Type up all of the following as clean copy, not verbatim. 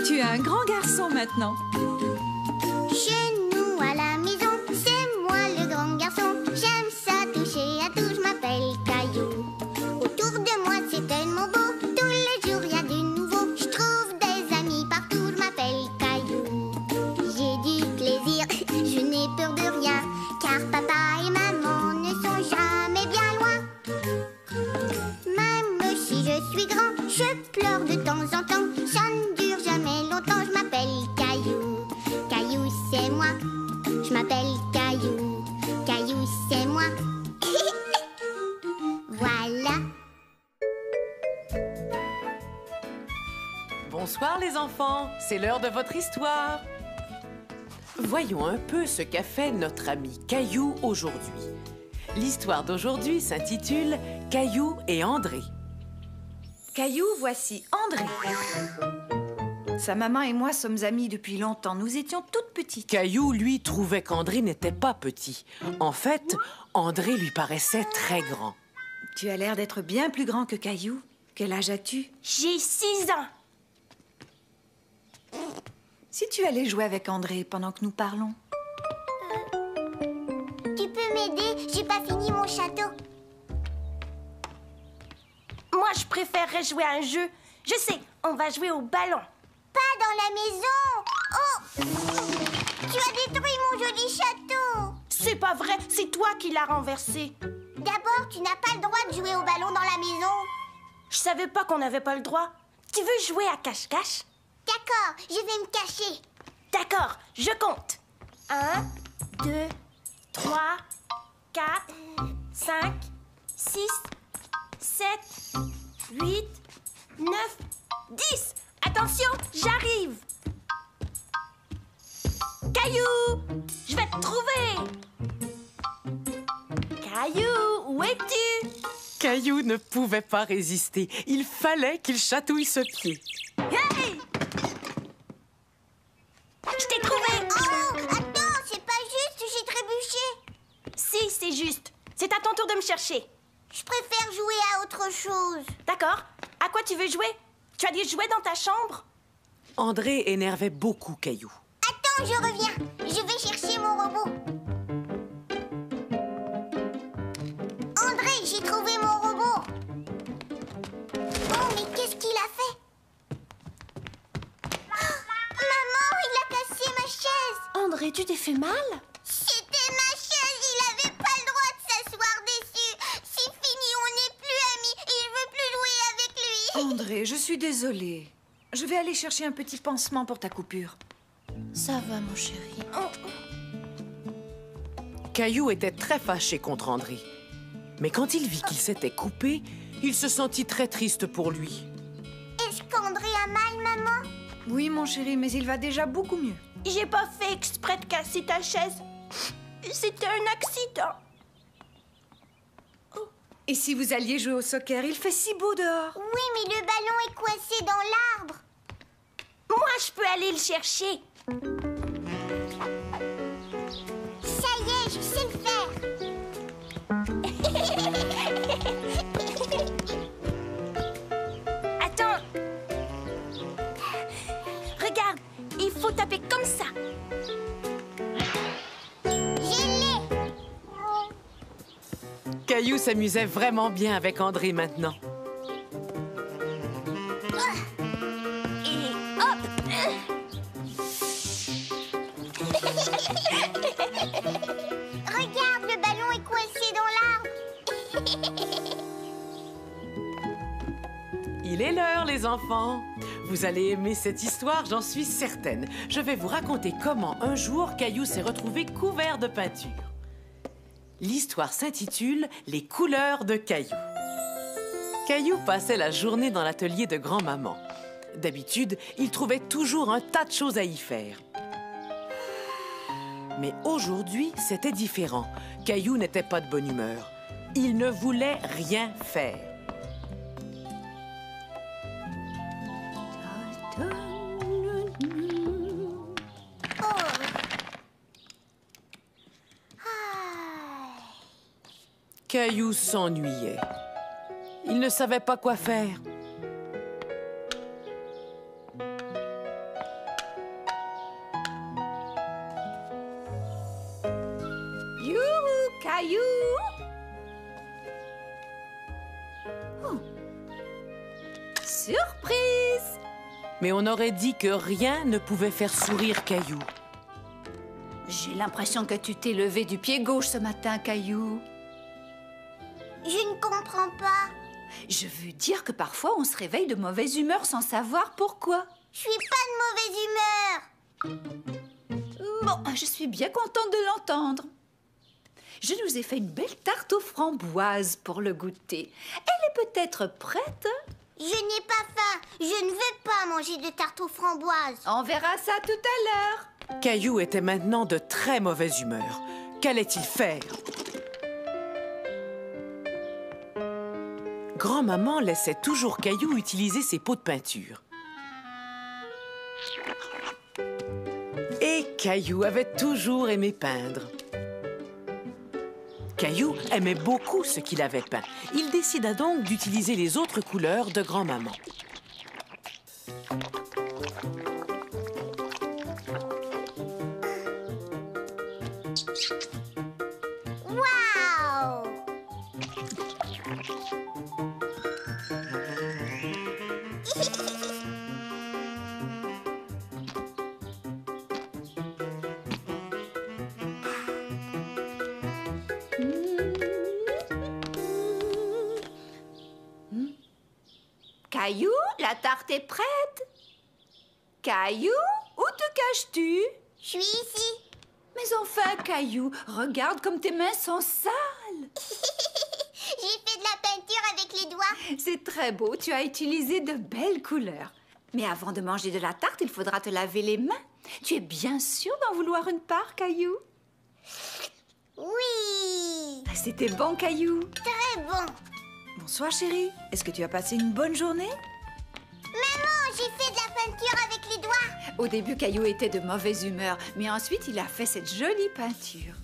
Tu es un grand garçon maintenant. Chez nous à la maison, c'est moi le grand garçon. J'aime ça toucher à tout, je m'appelle Caillou. Autour de moi c'est tellement beau, tous les jours il y a du nouveau. Je trouve des amis partout, je m'appelle Caillou. J'ai du plaisir, je n'ai peur de rien, car papa et maman ne sont jamais bien loin. Même si je suis grand, je pleure de temps en temps. Ça ne dure jamais longtemps, je m'appelle Caillou. Caillou c'est moi, je m'appelle Caillou. Caillou c'est moi. Voilà. Bonsoir les enfants, c'est l'heure de votre histoire. Voyons un peu ce qu'a fait notre ami Caillou aujourd'hui. L'histoire d'aujourd'hui s'intitule « Caillou et André ». Caillou, voici André. Sa maman et moi sommes amis depuis longtemps. Nous étions toutes petites. Caillou, lui, trouvait qu'André n'était pas petit. En fait, André lui paraissait très grand. Tu as l'air d'être bien plus grand que Caillou. Quel âge as-tu? J'ai 6 ans. Si tu allais jouer avec André pendant que nous parlons. Tu peux m'aider? J'ai pas fini mon château. Moi, je préférerais jouer à un jeu. Je sais, on va jouer au ballon. Pas dans la maison. Oh! Tu as détruit mon joli château. C'est pas vrai, c'est toi qui l'as renversé. D'abord, tu n'as pas le droit de jouer au ballon dans la maison. Je savais pas qu'on n'avait pas le droit. Tu veux jouer à cache-cache? D'accord, je vais me cacher. D'accord, je compte. 1, 2, 3, 4, 5, 6, 7, 8, 9, 10. Attention, j'arrive. Caillou, je vais te trouver. Caillou, où es-tu? Caillou ne pouvait pas résister. Il fallait qu'il chatouille ce pied. Hey! Je t'ai trouvé. Oh, attends, c'est pas juste, j'ai trébuché. Si, c'est juste. C'est à ton tour de me chercher. Je préfère jouer à autre chose. D'accord. À quoi tu veux jouer? Tu as des jouets dans ta chambre? André énervait beaucoup Caillou. Attends, je reviens. Je vais chercher mon robot. André, j'ai trouvé mon robot. Oh, mais qu'est-ce qu'il a fait? Maman, il a cassé ma chaise. André, tu t'es fait mal? C'était ma chaise, il avait pas le droit de s'asseoir dessus. C'est fini, on n'est plus amis et je veux plus jouer avec lui. André, je suis désolée. Je vais aller chercher un petit pansement pour ta coupure. Ça va, mon chéri. Caillou était très fâché contre André. Mais quand il vit qu'il s'était coupé, il se sentit très triste pour lui. Est-ce qu'André a mal, maman? Oui, mon chéri, mais il va déjà beaucoup mieux. J'ai pas fait exprès de casser ta chaise. C'était un accident. Et si vous alliez jouer au soccer, il fait si beau dehors. Oui, mais le ballon est coincé dans l'arbre. Moi, je peux aller le chercher. Ça y est, je sais le faire. Attends. Regarde, il faut taper comme ça. Je l'ai. Caillou s'amusait vraiment bien avec André maintenant. Et hop. Regarde, le ballon est coincé dans l'arbre. Il est l'heure, les enfants. Vous allez aimer cette histoire, j'en suis certaine. Je vais vous raconter comment un jour Caillou s'est retrouvé couvert de peinture. L'histoire s'intitule « Les couleurs de Caillou ». Caillou passait la journée dans l'atelier de grand-maman. D'habitude, il trouvait toujours un tas de choses à y faire. Mais aujourd'hui, c'était différent. Caillou n'était pas de bonne humeur. Il ne voulait rien faire. Caillou s'ennuyait. Il ne savait pas quoi faire. Surprise! Mais on aurait dit que rien ne pouvait faire sourire Caillou. J'ai l'impression que tu t'es levé du pied gauche ce matin, Caillou. Je ne comprends pas. Je veux dire que parfois on se réveille de mauvaise humeur sans savoir pourquoi. Je suis pas de mauvaise humeur. Bon, je suis bien contente de l'entendre. Je nous ai fait une belle tarte aux framboises pour le goûter. Elle est peut-être prête? Je n'ai pas faim. Je ne veux pas manger de tarte aux framboises. On verra ça tout à l'heure. Caillou était maintenant de très mauvaise humeur. Qu'allait-il faire? Grand-maman laissait toujours Caillou utiliser ses pots de peinture. Et Caillou avait toujours aimé peindre. Caillou aimait beaucoup ce qu'il avait peint. Il décida donc d'utiliser les autres couleurs de grand-maman. Waouh! Caillou, la tarte est prête. Caillou, où te caches-tu? Je suis ici. Mais enfin, Caillou, regarde comme tes mains sont sales. J'ai fait de la peinture avec les doigts. C'est très beau, tu as utilisé de belles couleurs. Mais avant de manger de la tarte, il faudra te laver les mains. Tu es bien sûr d'en vouloir une part, Caillou? Oui. C'était bon, Caillou. Très bon. Bonsoir, chérie. Est-ce que tu as passé une bonne journée? Maman, j'ai fait de la peinture avec les doigts. Au début, Caillou était de mauvaise humeur, mais ensuite, il a fait cette jolie peinture.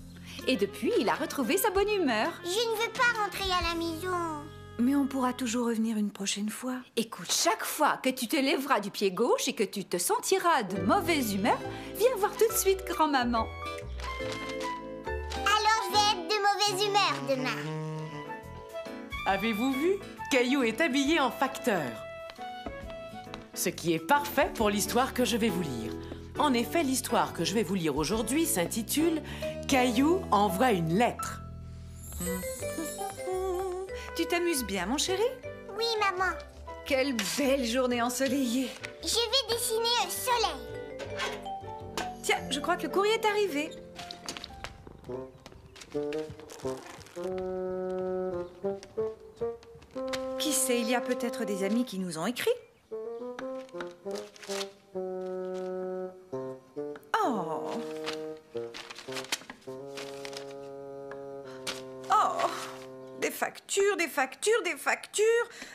Et depuis, il a retrouvé sa bonne humeur. Je ne veux pas rentrer à la maison. Mais on pourra toujours revenir une prochaine fois. Écoute, chaque fois que tu te lèveras du pied gauche et que tu te sentiras de mauvaise humeur, viens voir tout de suite grand-maman. Alors je vais être de mauvaise humeur demain. Avez-vous vu? Caillou est habillé en facteur. Ce qui est parfait pour l'histoire que je vais vous lire. En effet, l'histoire que je vais vous lire aujourd'hui s'intitule « Caillou envoie une lettre ». Tu t'amuses bien, mon chéri? Oui, maman. Quelle belle journée ensoleillée. Je vais dessiner un soleil. Tiens, je crois que le courrier est arrivé. Qui sait, il y a peut-être des amis qui nous ont écrit. Oh! Oh! Des factures, des factures, des factures.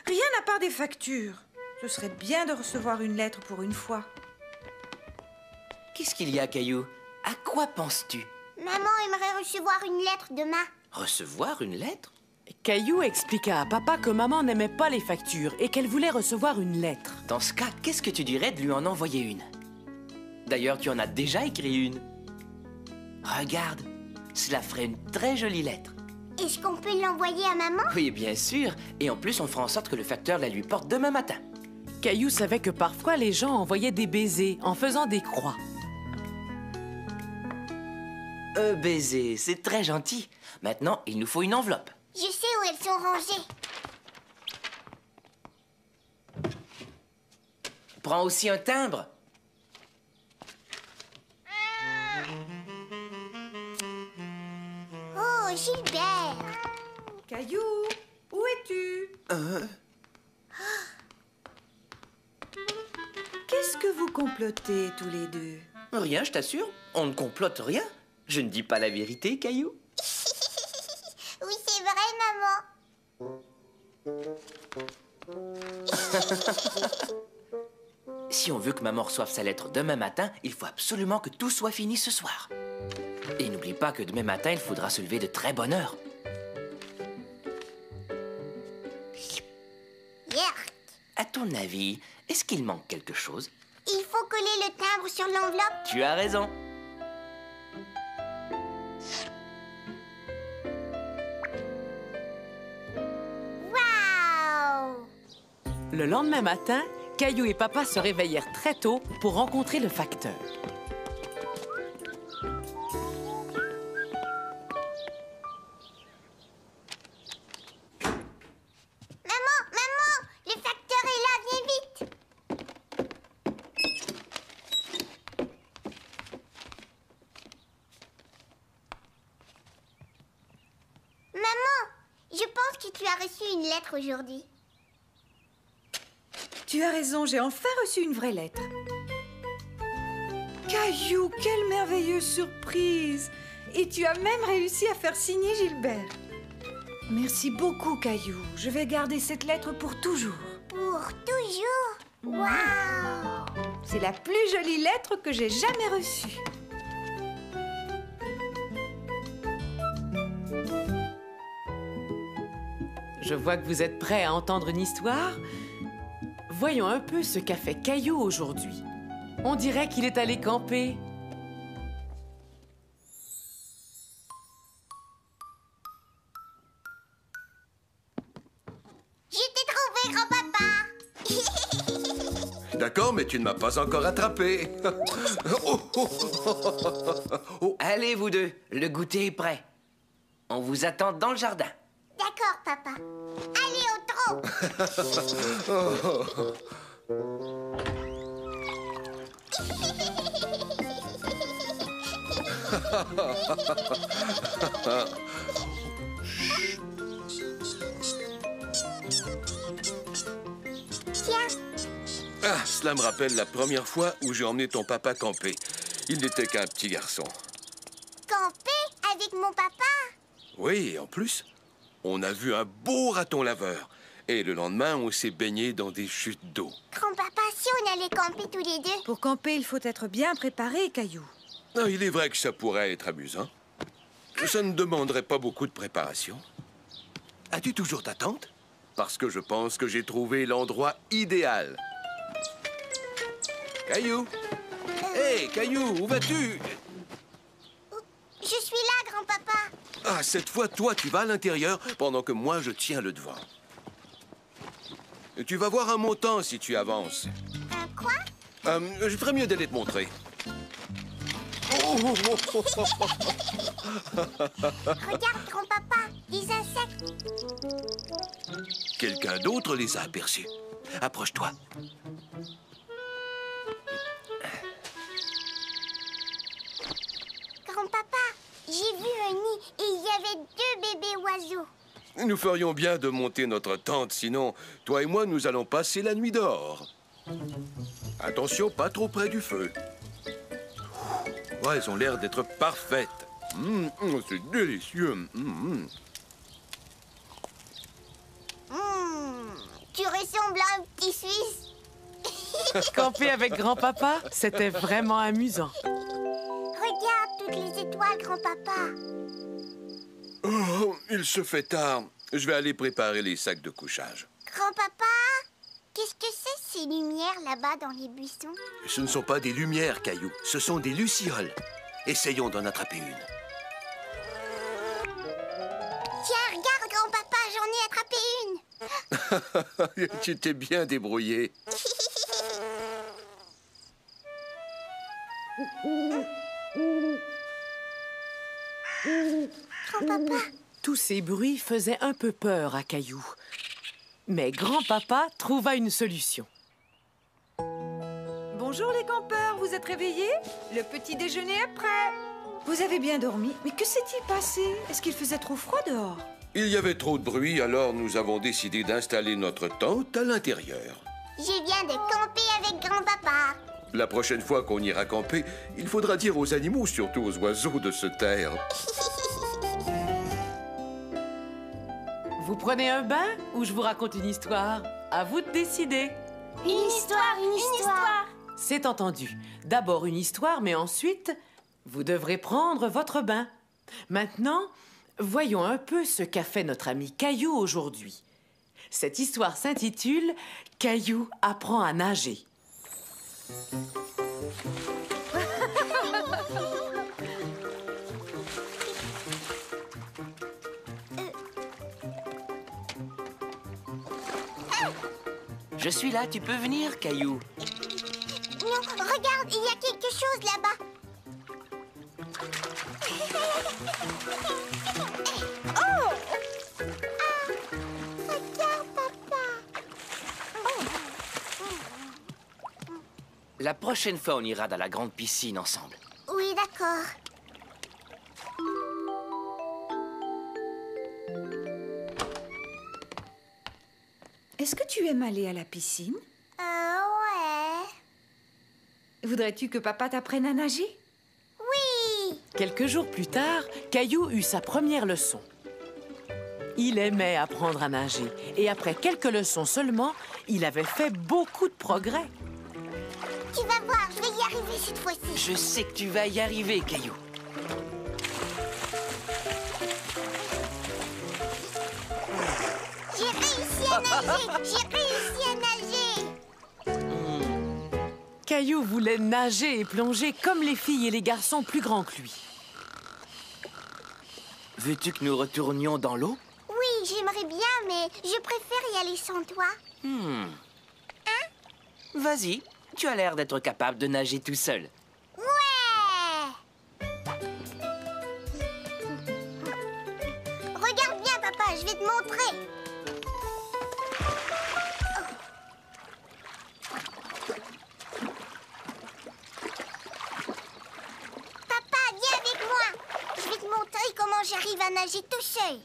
Rien à part des factures. Ce serait bien de recevoir une lettre pour une fois. Qu'est-ce qu'il y a, Caillou? À quoi penses-tu? Maman aimerait recevoir une lettre demain. Recevoir une lettre? Caillou expliqua à papa que maman n'aimait pas les factures et qu'elle voulait recevoir une lettre. Dans ce cas, qu'est-ce que tu dirais de lui en envoyer une? D'ailleurs, tu en as déjà écrit une. Regarde, cela ferait une très jolie lettre. Est-ce qu'on peut l'envoyer à maman? Oui, bien sûr. Et en plus, on fera en sorte que le facteur la lui porte demain matin. Caillou savait que parfois les gens envoyaient des baisers en faisant des croix. Baiser, c'est très gentil. Maintenant, il nous faut une enveloppe. Je sais où elles sont rangées. Prends aussi un timbre. Oh, Gilbert. Caillou, où es-tu? Qu'est-ce que vous complotez tous les deux? Rien, je t'assure. On ne complote rien. Je ne dis pas la vérité, Caillou. Oui, c'est vrai, maman. Si on veut que maman reçoive sa lettre demain matin, il faut absolument que tout soit fini ce soir. Et n'oublie pas que demain matin, il faudra se lever de très bonne heure. Yerk. À ton avis, est-ce qu'il manque quelque chose? Il faut coller le timbre sur l'enveloppe. Tu as raison. Waouh! Le lendemain matin, Caillou et Papa se réveillèrent très tôt pour rencontrer le facteur. Maman, le facteur est là, viens vite. Maman, je pense que tu as reçu une lettre aujourd'hui. Tu as raison, j'ai enfin reçu une vraie lettre. Caillou, quelle merveilleuse surprise! Et tu as même réussi à faire signer Gilbert. Merci beaucoup, Caillou. Je vais garder cette lettre pour toujours. Pour toujours. Waouh! C'est la plus jolie lettre que j'ai jamais reçue. Je vois que vous êtes prêts à entendre une histoire. Voyons un peu ce qu'a fait Caillou aujourd'hui. On dirait qu'il est allé camper. Je t'ai trouvé, grand-papa. D'accord, mais tu ne m'as pas encore attrapé. Allez, vous deux, le goûter est prêt. On vous attend dans le jardin. D'accord, papa. Allez, au trot. Tiens, Ah, cela me rappelle la première fois où j'ai emmené ton papa camper. Il n'était qu'un petit garçon. camper avec mon papa. Oui, et en plus, on a vu un beau raton laveur. Et le lendemain, on s'est baigné dans des chutes d'eau. Grand-papa, si on allait camper tous les deux. Pour camper, il faut être bien préparé, Caillou. Ah, il est vrai que ça pourrait être amusant. Ça ne demanderait pas beaucoup de préparation. As-tu toujours ta tente? Parce que je pense que j'ai trouvé l'endroit idéal. Caillou! Hé, Caillou, où vas-tu? Je suis là, grand-papa. Ah, cette fois, toi, tu vas à l'intérieur pendant que moi, je tiens le devant. Et tu vas voir un montant si tu avances. Quoi? Je ferais mieux d'aller te montrer. Regarde, grand-papa, des insectes. Quelqu'un d'autre les a aperçus. Approche-toi. Grand-papa, j'ai vu un nid et il y avait 2 bébés oiseaux. Nous ferions bien de monter notre tente, sinon, toi et moi, nous allons passer la nuit dehors. Attention, pas trop près du feu. Ouais, elles ont l'air d'être parfaites. C'est délicieux. Tu ressembles à un petit Suisse. Camper avec grand-papa, c'était vraiment amusant. Regarde toutes les étoiles, grand-papa. Oh, il se fait tard. Je vais aller préparer les sacs de couchage. Grand-papa, qu'est-ce que c'est ces lumières là-bas dans les buissons? Ce ne sont pas des lumières, Caillou. Ce sont des lucioles. Essayons d'en attraper une. Tiens, regarde, grand-papa, j'en ai attrapé une. Tu t'es bien débrouillé. Grand-papa, Tous ces bruits faisaient un peu peur à Caillou. Mais grand-papa trouva une solution. Bonjour les campeurs, vous êtes réveillés? Le petit déjeuner est prêt. Vous avez bien dormi? Mais que s'est-il passé? Est-ce qu'il faisait trop froid dehors? Il y avait trop de bruit, alors nous avons décidé d'installer notre tente à l'intérieur. je viens de camper avec grand-papa. La prochaine fois qu'on ira camper, il faudra dire aux animaux, surtout aux oiseaux, de se taire. Vous prenez un bain ou je vous raconte une histoire? À vous de décider. Une histoire. C'est entendu. D'abord une histoire, mais ensuite, vous devrez prendre votre bain. Maintenant, voyons un peu ce qu'a fait notre ami Caillou aujourd'hui. Cette histoire s'intitule « Caillou apprend à nager ». Je suis là, tu peux venir, Caillou. Non, regarde, il y a quelque chose là-bas. Oh! Regarde, papa. La prochaine fois, on ira dans la grande piscine ensemble. Oui, d'accord. Est-ce que tu aimes aller à la piscine? Ouais. Voudrais-tu que papa t'apprenne à nager? Oui. Quelques jours plus tard, Caillou eut sa première leçon. Il aimait apprendre à nager et après quelques leçons seulement, il avait fait beaucoup de progrès. Tu vas voir, je vais y arriver cette fois-ci. Je sais que tu vas y arriver, Caillou. J'ai réussi à nager. J'ai réussi à nager. Caillou voulait nager et plonger comme les filles et les garçons plus grands que lui. Veux-tu que nous retournions dans l'eau? Oui, j'aimerais bien, mais je préfère y aller sans toi. Vas-y, tu as l'air d'être capable de nager tout seul. Ouais! Regarde bien, papa, je vais te montrer. Papa, viens avec moi. Je vais te montrer comment j'arrive à nager tout seul.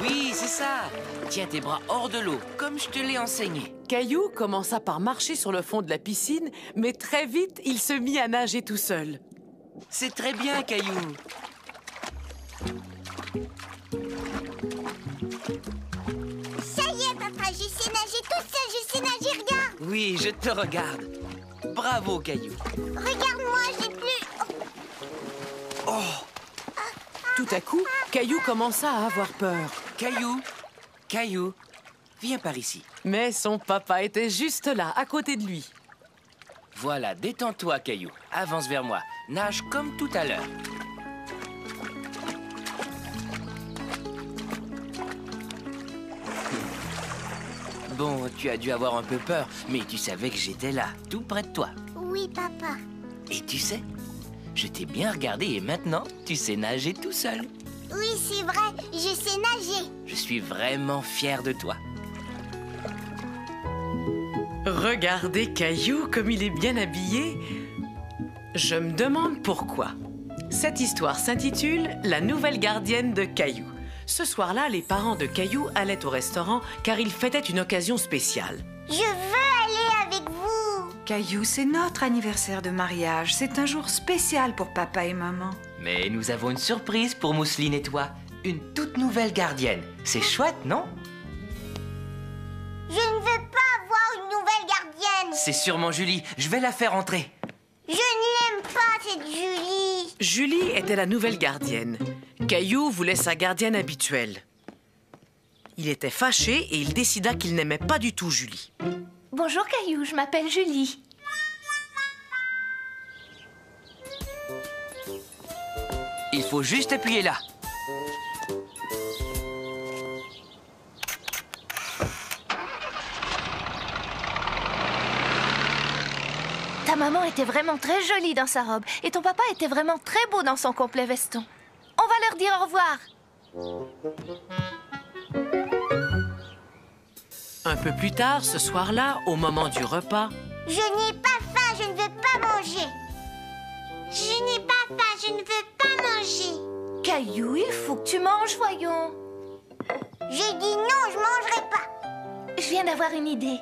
Oui, c'est ça. Tiens tes bras hors de l'eau, comme je te l'ai enseigné. Caillou commença par marcher sur le fond de la piscine, mais très vite, il se mit à nager tout seul. C'est très bien, Caillou. Ça y est, papa, je sais nager tout seul, je sais nager, regarde. Oui, je te regarde. Bravo, Caillou. Regarde-moi, j'ai plus... Tout à coup, Caillou commença à avoir peur. Caillou, Caillou, viens par ici. Mais son papa était juste là, à côté de lui. Voilà, détends-toi, Caillou. Avance vers moi. Nage comme tout à l'heure. Bon, tu as dû avoir un peu peur, mais tu savais que j'étais là, tout près de toi. Oui, papa. Et tu sais, je t'ai bien regardé et maintenant, tu sais nager tout seul. Oui, c'est vrai, je sais nager. Je suis vraiment fier de toi. Regardez Caillou comme il est bien habillé. Je me demande pourquoi. Cette histoire s'intitule « La nouvelle gardienne de Caillou ». Ce soir-là, les parents de Caillou allaient au restaurant car ils fêtaient une occasion spéciale. Je veux aller avec vous. Caillou, c'est notre anniversaire de mariage. C'est un jour spécial pour papa et maman. Mais nous avons une surprise pour Mousseline et toi. Une toute nouvelle gardienne. C'est chouette, non? Je ne veux pas avoir une nouvelle gardienne. C'est sûrement Julie. Je vais la faire entrer. Je ne l'aime pas, cette Julie. Julie était la nouvelle gardienne. Caillou voulait sa gardienne habituelle. Il était fâché et il décida qu'il n'aimait pas du tout Julie. Bonjour Caillou, je m'appelle Julie. Il faut juste appuyer là. Ta maman était vraiment très jolie dans sa robe et ton papa était vraiment très beau dans son complet veston. On va leur dire au revoir. Un peu plus tard, ce soir-là, au moment du repas, Je n'ai pas faim, je ne veux pas manger. Je n'ai pas faim, je ne veux pas manger. Caillou, il faut que tu manges, voyons. J'ai dit non, je mangerai pas. Je viens d'avoir une idée.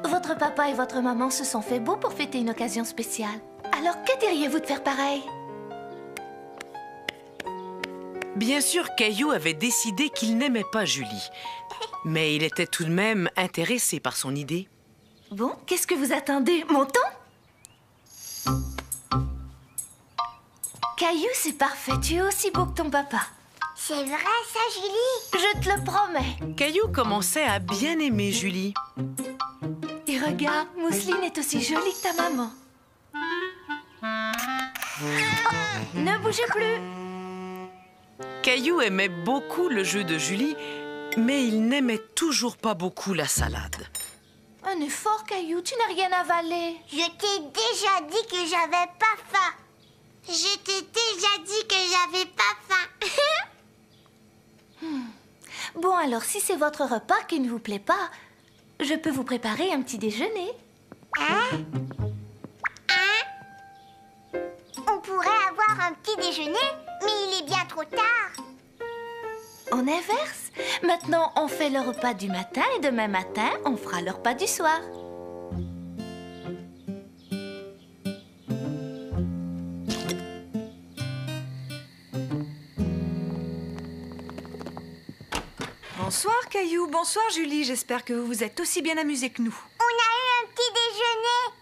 Votre papa et votre maman se sont fait beaux pour fêter une occasion spéciale. Alors, que diriez-vous de faire pareil? bien sûr, Caillou avait décidé qu'il n'aimait pas Julie. Mais il était tout de même intéressé par son idée. Bon, qu'est-ce que vous attendez? Montons? Caillou, c'est parfait. Tu es aussi beau que ton papa. C'est vrai, ça, Julie? Je te le promets. Caillou commençait à bien aimer Julie. Et regarde, Mousseline est aussi jolie que ta maman. Oh, ne bougez plus. Caillou aimait beaucoup le jeu de Julie, mais il n'aimait toujours pas beaucoup la salade. Un effort, Caillou, tu n'as rien avalé. Je t'ai déjà dit que j'avais pas faim. Je t'ai déjà dit que j'avais pas faim. Bon, alors, si c'est votre repas qui ne vous plaît pas, je peux vous préparer un petit déjeuner. Hein? On pourrait avoir un petit déjeuner, mais il est bien trop tard. On inverse. Maintenant, on fait le repas du matin et demain matin, on fera le repas du soir. Bonsoir, Caillou. Bonsoir, Julie. J'espère que vous vous êtes aussi bien amusés que nous. On a eu un petit déjeuner.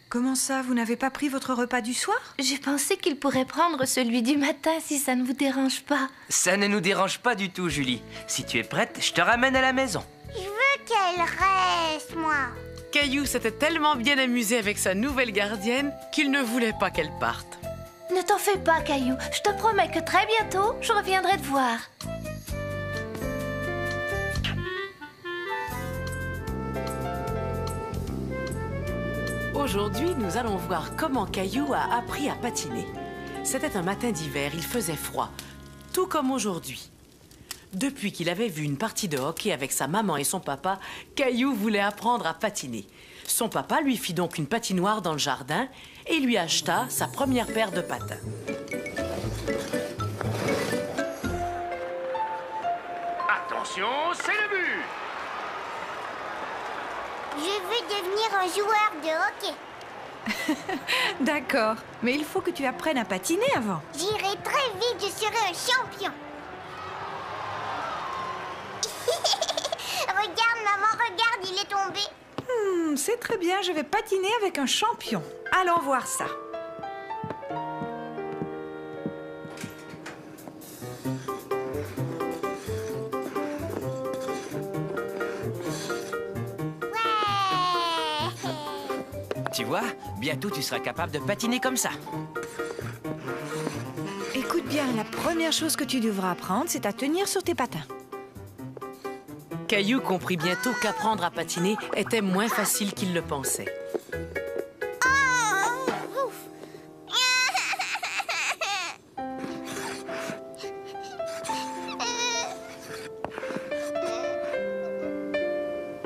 Comment ça, vous n'avez pas pris votre repas du soir? J'ai pensé qu'il pourrait prendre celui du matin si ça ne vous dérange pas. Ça ne nous dérange pas du tout, Julie. Si tu es prête, je te ramène à la maison. Je veux qu'elle reste, moi. Caillou s'était tellement bien amusé avec sa nouvelle gardienne qu'il ne voulait pas qu'elle parte. Ne t'en fais pas, Caillou. Je te promets que très bientôt, je reviendrai te voir. Aujourd'hui, nous allons voir comment Caillou a appris à patiner. C'était un matin d'hiver, il faisait froid, tout comme aujourd'hui. Depuis qu'il avait vu une partie de hockey avec sa maman et son papa, Caillou voulait apprendre à patiner. Son papa lui fit donc une patinoire dans le jardin et lui acheta sa première paire de patins. Attention, c'est le but! Je veux devenir un joueur de hockey. D'accord, mais il faut que tu apprennes à patiner avant. J'irai très vite, je serai un champion. Regarde, maman, regarde, il est tombé. C'est très bien, je vais patiner avec un champion. Allons voir ça. Ouais. Tu vois, bientôt tu seras capable de patiner comme ça. Écoute bien, la première chose que tu devras apprendre, c'est à tenir sur tes patins. Caillou comprit bientôt qu'apprendre à patiner était moins facile qu'il le pensait. Oh, ouf.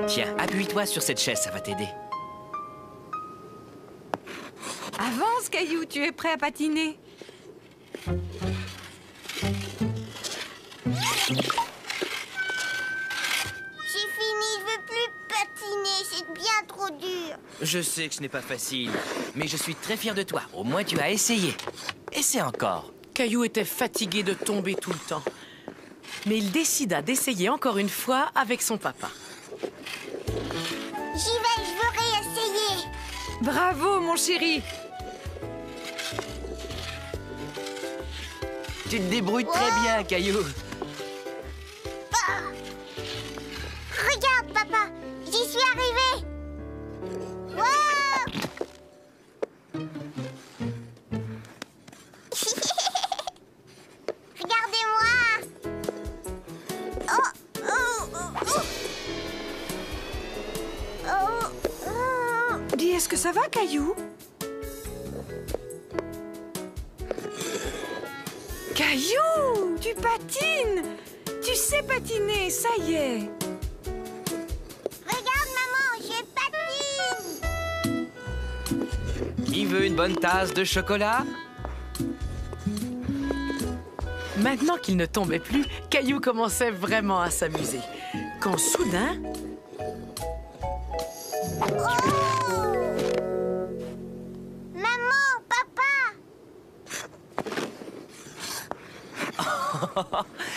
Tiens, appuie-toi sur cette chaise, ça va t'aider. Avance, Caillou, tu es prêt à patiner. J'ai fini, je veux plus patiner, c'est bien trop dur. Je sais que ce n'est pas facile, mais je suis très fier de toi. Au moins, tu as essayé. Essaie encore. Caillou était fatigué de tomber tout le temps. Mais il décida d'essayer encore une fois avec son papa. J'y vais, je veux réessayer. Bravo, mon chéri. Tu te débrouilles très bien, Caillou. Regarde, papa, j'y suis arrivée. Wow. Regardez-moi. Oh, oh, oh, oh. Oh, oh. Dis, est-ce que ça va, Caillou? Caillou, tu patines. Tu sais patiner, ça y est. Regarde, maman, je patine. Qui veut une bonne tasse de chocolat? Maintenant qu'il ne tombait plus, Caillou commençait vraiment à s'amuser. Quand soudain, Oh. Maman, papa.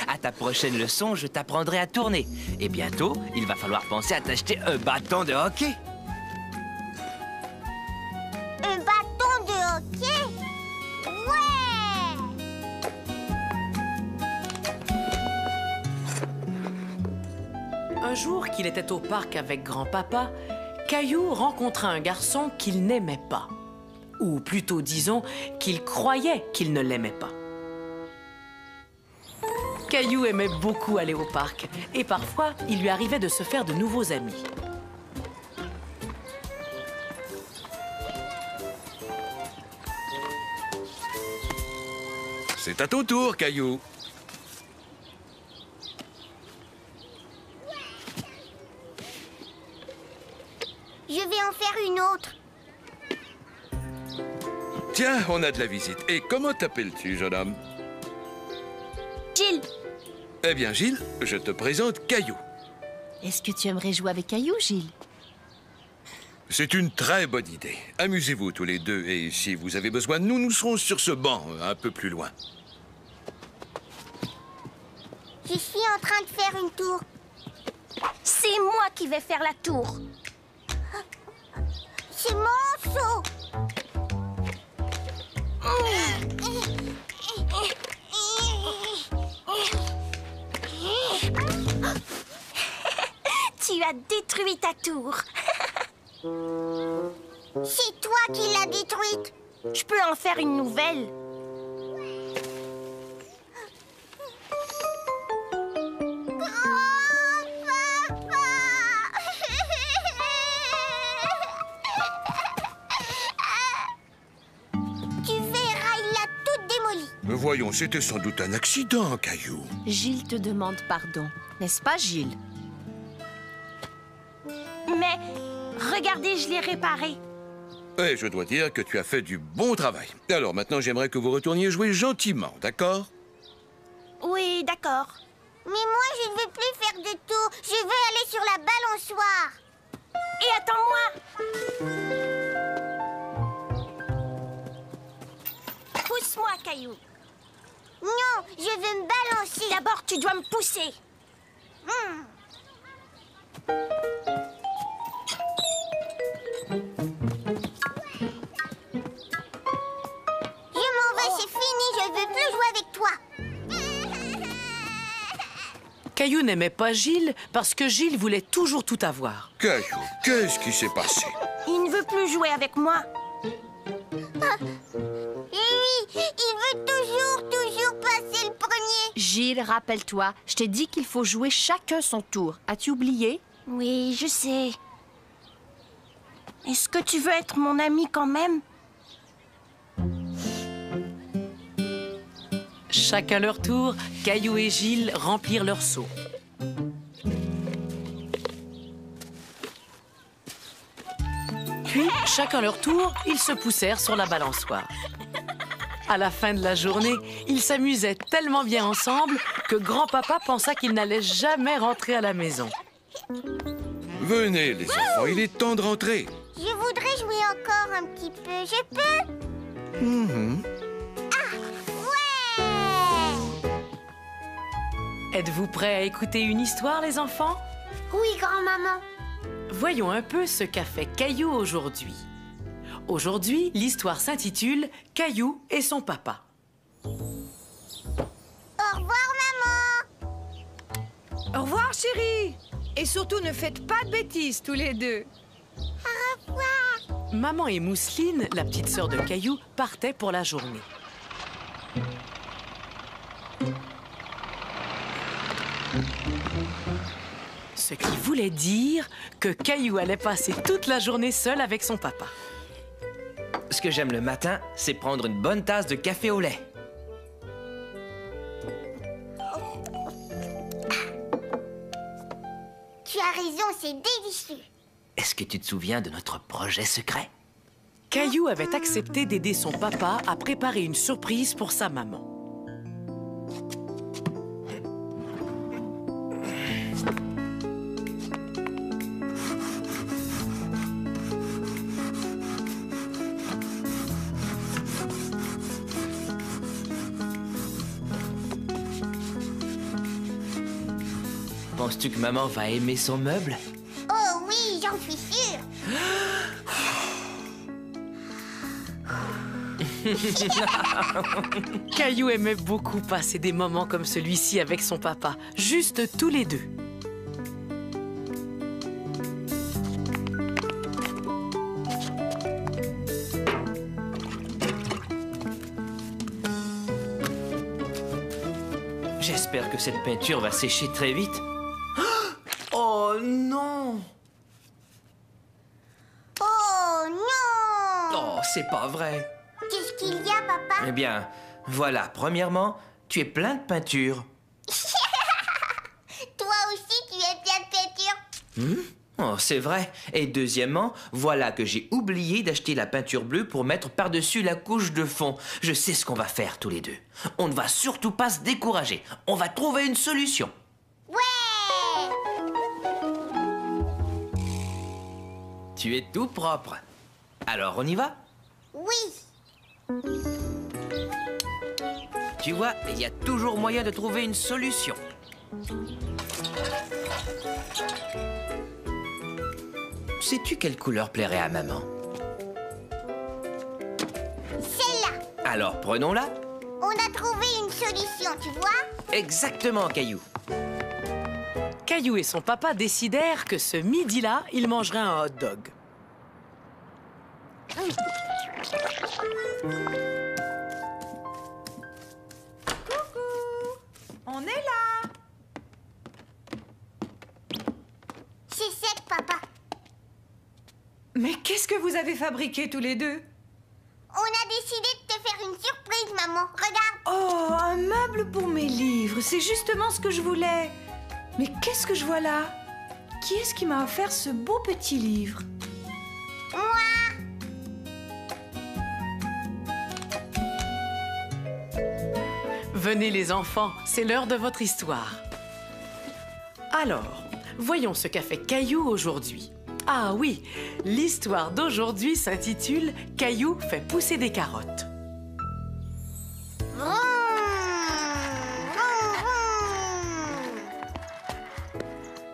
À ta prochaine leçon, je t'apprendrai à tourner. Et bientôt, il va falloir penser à t'acheter un bâton de hockey. Un bâton de hockey? Ouais. un jour qu'il était au parc avec grand-papa, Caillou rencontra un garçon qu'il n'aimait pas. Ou plutôt, disons, qu'il croyait qu'il ne l'aimait pas. Caillou aimait beaucoup aller au parc et parfois, il lui arrivait de se faire de nouveaux amis. C'est à ton tour, Caillou. Je vais en faire une autre. Tiens, on a de la visite. Et comment t'appelles-tu, jeune homme? Gilles, Eh bien, Gilles, je te présente Caillou. Est-ce que tu aimerais jouer avec Caillou, Gilles? C'est une très bonne idée. Amusez-vous tous les deux. Et si vous avez besoin de nous, nous serons sur ce banc, un peu plus loin. Je suis en train de faire une tour. c'est moi qui vais faire la tour. C'est mon saut. Tu as détruit ta tour. C'est toi qui l'as détruite. Je peux en faire une nouvelle. Tu verras, il l'a toute démolie. Voyons, c'était sans doute un accident, Caillou. Gilles te demande pardon. N'est-ce pas, Gilles? Mais regardez, je l'ai réparé. Et je dois dire que tu as fait du bon travail. Alors maintenant, j'aimerais que vous retourniez jouer gentiment, d'accord? Oui, d'accord. Mais moi, je ne veux plus faire de tour. Je veux aller sur la balançoire. Et attends-moi. Pousse-moi, Caillou. Non, je veux me balancer. D'abord, tu dois me pousser. Je m'en vais, c'est fini. Je veux plus jouer avec toi. Caillou n'aimait pas Gilles parce que Gilles voulait toujours tout avoir. Caillou, qu'est-ce qui s'est passé? Il ne veut plus jouer avec moi. Et oui, il veut toujours passer le premier. Gilles, rappelle-toi, je t'ai dit qu'il faut jouer chacun son tour. As-tu oublié? Oui, je sais. Est-ce que tu veux être mon ami quand même? Chacun leur tour, Caillou et Gilles remplirent leur seau. Puis, chacun leur tour, ils se poussèrent sur la balançoire. À la fin de la journée, ils s'amusaient tellement bien ensemble que grand-papa pensa qu'ils n'allaient jamais rentrer à la maison. Venez, les enfants, il est temps de rentrer. Je voudrais jouer encore un petit peu. Je peux? Ouais! Êtes-vous prêts à écouter une histoire, les enfants? Oui, grand-maman. Voyons un peu ce qu'a fait Caillou aujourd'hui. Aujourd'hui, l'histoire s'intitule « Caillou et son papa ». Au revoir, maman. Au revoir, chérie. Et surtout, ne faites pas de bêtises, tous les deux. Au revoir. Maman et Mousseline, la petite sœur de Caillou, partaient pour la journée. Ce qui voulait dire que Caillou allait passer toute la journée seul avec son papa. Ce que j'aime le matin, c'est prendre une bonne tasse de café au lait. Tu as raison, c'est délicieux. Est-ce que tu te souviens de notre projet secret? Caillou avait accepté d'aider son papa à préparer une surprise pour sa maman. Penses-tu que maman va aimer son meuble? Oh oui, j'en suis sûre. Caillou aimait beaucoup passer des moments comme celui-ci avec son papa, juste tous les deux. J'espère que cette peinture va sécher très vite. Oh non! Oh non! Oh, c'est pas vrai. Qu'est-ce qu'il y a, papa? Eh bien, voilà, premièrement, tu es plein de peinture. Toi aussi, tu es plein de peinture. Oh, c'est vrai. Et deuxièmement, voilà que j'ai oublié d'acheter la peinture bleue pour mettre par-dessus la couche de fond. Je sais ce qu'on va faire tous les deux. On ne va surtout pas se décourager. On va trouver une solution. Ouais! Tu es tout propre. Alors, on y va? Oui. Tu vois, il y a toujours moyen de trouver une solution. Sais-tu quelle couleur plairait à maman? Celle-là. Alors, prenons-la. On a trouvé une solution, tu vois? Exactement, Caillou. Caillou et son papa décidèrent que ce midi-là, ils mangeraient un hot dog. On est là. C'est sec, papa. Mais qu'est-ce que vous avez fabriqué tous les deux? On a décidé de te faire une surprise, maman. Regarde. Oh, un meuble pour mes livres. C'est justement ce que je voulais. Mais qu'est-ce que je vois là? Qui est-ce qui m'a offert ce beau petit livre? Moi. Venez les enfants, c'est l'heure de votre histoire. Alors, voyons ce qu'a fait Caillou aujourd'hui. Ah oui, l'histoire d'aujourd'hui s'intitule « Caillou fait pousser des carottes ». Vroom, vroom,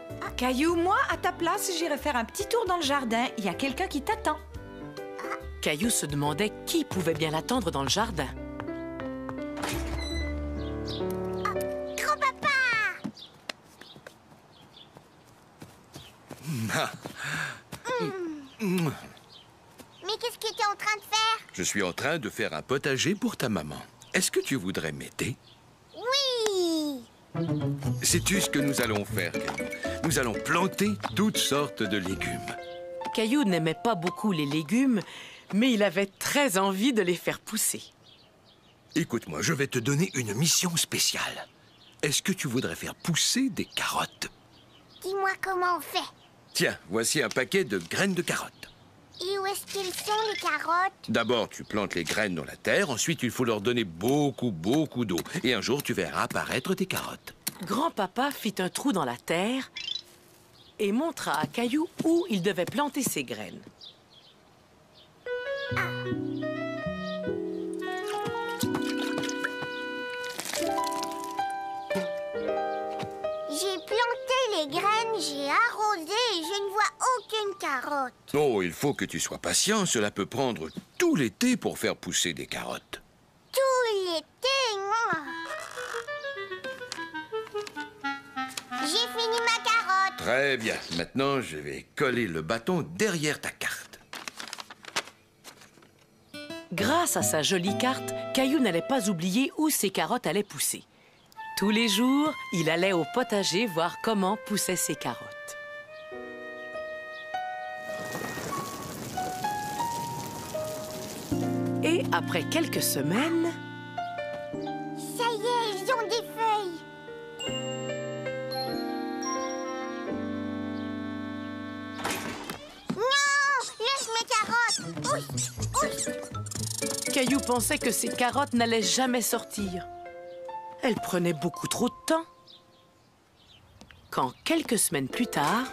vroom. Caillou, moi, à ta place, j'irai faire un petit tour dans le jardin. Il y a quelqu'un qui t'attend. Caillou se demandait qui pouvait bien l'attendre dans le jardin. Grand-papa. Mais qu'est-ce que tu es en train de faire? Je suis en train de faire un potager pour ta maman. Est-ce que tu voudrais m'aider? Oui. Sais-tu ce que nous allons faire, Caillou? Nous allons planter toutes sortes de légumes. Caillou n'aimait pas beaucoup les légumes, mais il avait très envie de les faire pousser. Écoute-moi, je vais te donner une mission spéciale. Est-ce que tu voudrais faire pousser des carottes? Dis-moi comment on fait. Tiens, voici un paquet de graines de carottes. Et où est-ce qu'ils sont, les carottes? D'abord, tu plantes les graines dans la terre. Ensuite, il faut leur donner beaucoup d'eau. Et un jour, tu verras apparaître tes carottes. Grand-papa fit un trou dans la terre et montra à Caillou où il devait planter ses graines. J'ai planté les graines, j'ai arrosé et je ne vois aucune carotte. Oh, il faut que tu sois patient. Cela peut prendre tout l'été pour faire pousser des carottes. Tout l'été, moi. J'ai fini ma carotte. Très bien. Maintenant, je vais coller le bâton derrière ta carte. Grâce à sa jolie carte, Caillou n'allait pas oublier où ses carottes allaient pousser. Tous les jours, il allait au potager voir comment poussaient ses carottes. Et après quelques semaines... Ça y est, ils ont des feuilles. Non, laisse mes carottes. Ouch. Caillou pensait que ses carottes n'allaient jamais sortir. Elles prenaient beaucoup trop de temps. Quand quelques semaines plus tard...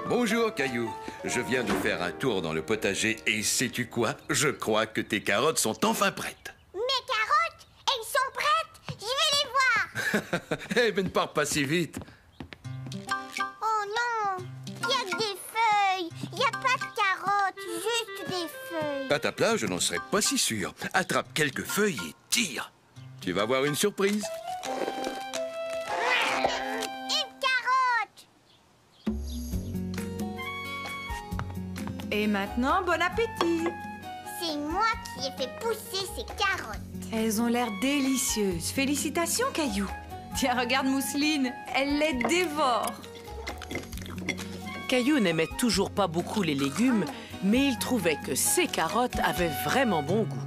Bonjour, Caillou. Je viens de faire un tour dans le potager et sais-tu quoi? Je crois que tes carottes sont enfin prêtes. Mes carottes, elles sont prêtes. Je vais les voir. Eh ben, ne pars pas si vite. Oh non, il y a que des feuilles. Il n'y a pas de carottes, juste des feuilles. À ta place, je n'en serais pas si sûr. Attrape quelques feuilles et tire. Tu vas voir une surprise. Une carotte. Et maintenant, bon appétit. C'est moi qui ai fait pousser ces carottes. Elles ont l'air délicieuses. Félicitations, Caillou. Tiens, regarde Mousseline, elle les dévore. Caillou n'aimait toujours pas beaucoup les légumes, mais il trouvait que ces carottes avaient vraiment bon goût.